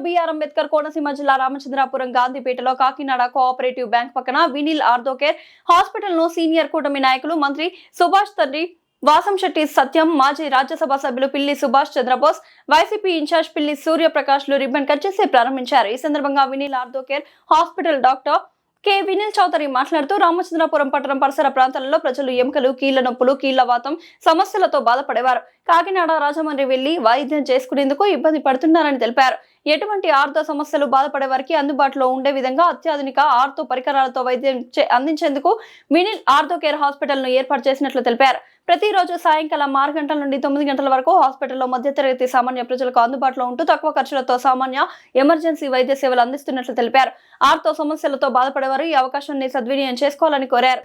BR Ambedkar Konaseema జిల్లా Ramachandrapuram గాంధీపేటలో Kakinada cooperative bank పక్కన Vinil Ortho Care hospital ను సీనియర్ కూటమి నాయకులు మంత్రి సుభాష్ తండ్రి వాసంశెట్టి సత్యం, మాజీ రాజ్యసభ సభ్యులు పిల్లి సుభాష్ చంద్రబోస్, వైసీపీ ఇన్ఛార్జ్ పిల్లి సూర్యప్రకాష్ లు రిబ్బన్ కట్ చేసి ప్రారంభించారు. ఈ సందర్భంగా Vinil Ortho Care hospital doctor K Vinil Chowdary మాట్లాడుతూ రామచంద్రపురం పట్టణం పరిసర ప్రాంతాలలో ప్రజలు ఎముకలు, కీళ్ల నొప్పులు, కీళ్లవాతం సమస్యలతో బాధపడేవారు. కాకినాడ, రాజమండ్రి వెళ్లి వైద్యం చేసుకునేందుకు ఇబ్బంది పడుతున్నారని తెలిపారు. ఎటువంటి ఆర్థో సమస్యలు బాధపడే వారికి అందుబాటులో ఉండే విధంగా అత్యాధునిక ఆర్థో పరికరాలతో వైద్యం అందించేందుకు వినిల్ ఆర్థోకేర్ హాస్పిటల్ ను ఏర్పాటు చేసినట్లు తెలిపారు. ప్రతిరోజు సాయంకాలం 6 గంటల నుండి 9 గంటల వరకు హాస్పిటల్లో మధ్యతరగతి సామాన్య ప్రజలకు అందుబాటులో ఉంటూ తక్కువ ఖర్చులతో సామాన్య ఎమర్జెన్సీ వైద్య సేవలు అందిస్తున్నట్లు తెలిపారు. ఆర్థో సమస్యలతో బాధపడేవారు ఈ అవకాశాన్ని సద్వినియోగం చేసుకోవాలని కోరారు.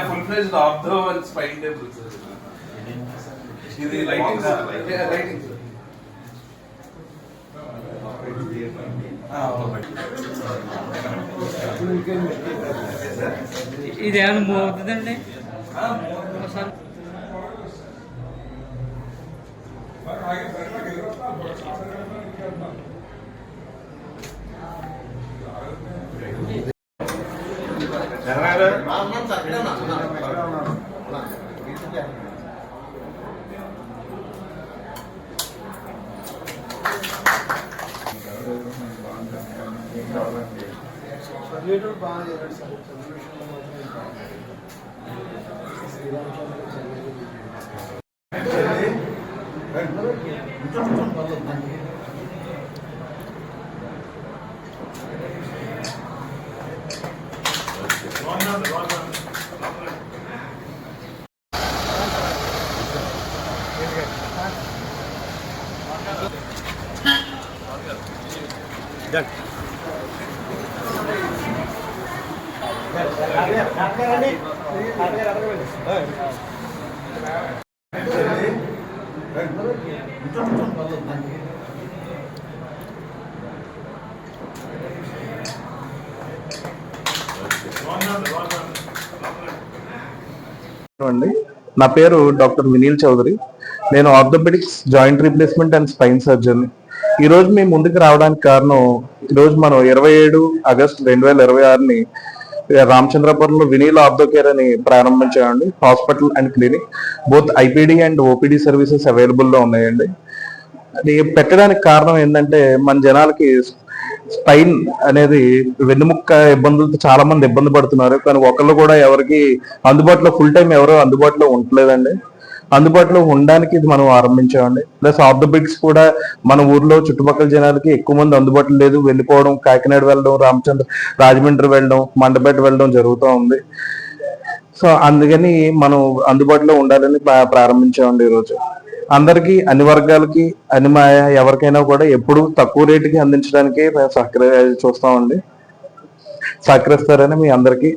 full fledged ortho and spine table sir. This lighting sir. Yeah, lighting sir. ఇది ఏమైనా మూవ్ అవుతుందండి? అండి, నా పేరు డాక్టర్ వినీల్ చౌదరి. నేను orthopaedics, joint replacement and spine surgeon. ఈ రోజు మీ ముందుకు రావడానికి కారణం, ఈరోజు మనం 27 ఆగస్టు 2026ని రామచంద్రపురంలో వినీల్ ఆర్థో కేర్ అని ప్రారంభించామండి. Hospital and clinic, both IPD and OPD services available లో ఉన్నాయండి. అది పెట్టడానికి కారణం ఏంటంటే, మన జనాలకి స్పైన్ అనేది వెన్నుముక్క ఇబ్బందులతో చాలా మంది ఇబ్బంది పడుతున్నారు. కానీ ఒకళ్ళు కూడా ఎవరికి అందుబాటులో ఫుల్ టైం ఎవరు అందుబాటులో ఉండలేదండి. అందుబాటులో ఉండడానికి ఇది మనం ఆరంభించామండి. ప్లస్ ఆర్థోపెడిక్స్ కూడా మన ఊర్లో చుట్టుపక్కల జనాలకి ఎక్కువ మంది అందుబాటులో లేదు. వెళ్ళిపోవడం, కాకినాడ వెళ్ళడం, రాజమండ్రి వెళ్ళడం, మండపేట వెళ్ళడం జరుగుతూ ఉంది. సో అందుకని మనం అందుబాటులో ఉండాలని ప్రారంభించామండి ఈరోజు. అందరికీ, అన్ని వర్గాలకి, ఎవరికైనా కూడా ఎప్పుడు తక్కువ రేటుకి అందించడానికి చూస్తామండి. సహకరిస్తారని మీ అందరికీ.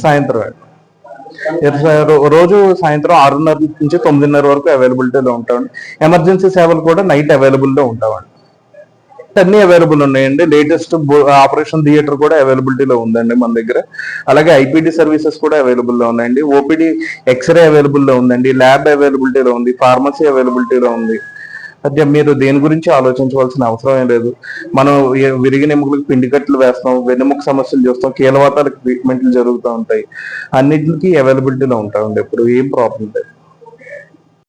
సాయంత్రం రోజు సాయంత్రం 6:30 నుంచి 9:30 వరకు అవైలబిలిటీలో ఉంటామండి. ఎమర్జెన్సీ సేవలు కూడా నైట్ అవైలబుల్లో ఉంటామండి. అన్ని అవైలబుల్ ఉన్నాయండి. లేటెస్ట్ ఆపరేషన్ థియేటర్ కూడా అవైలబిలిటీలో ఉందండి మన దగ్గర. అలాగే ఐపీడీ సర్వీసెస్ కూడా అవైలబుల్లో ఉన్నాయండి. ఓపీడీ ఎక్స్రే అవైలబుల్లో ఉందండి. ల్యాబ్ అవైలబిలిటీలో ఉంది. ఫార్మసీ అవైలబిలిటీలో ఉంది. అంటే మీరు దేని గురించి ఆలోచించవలసిన అవసరం ఏం లేదు. మనం విరిగిన ఎముకలకు పిండి కట్టలు వేస్తాం, వెన్నెముక సమస్యలు చూస్తాం, కీలవాతాలకు ట్రీట్మెంట్లు జరుగుతూ ఉంటాయి. అన్నింటికి అవైలబిలిటీలో ఉంటామండి. ఇప్పుడు ఏం ప్రాబ్లం లేదు.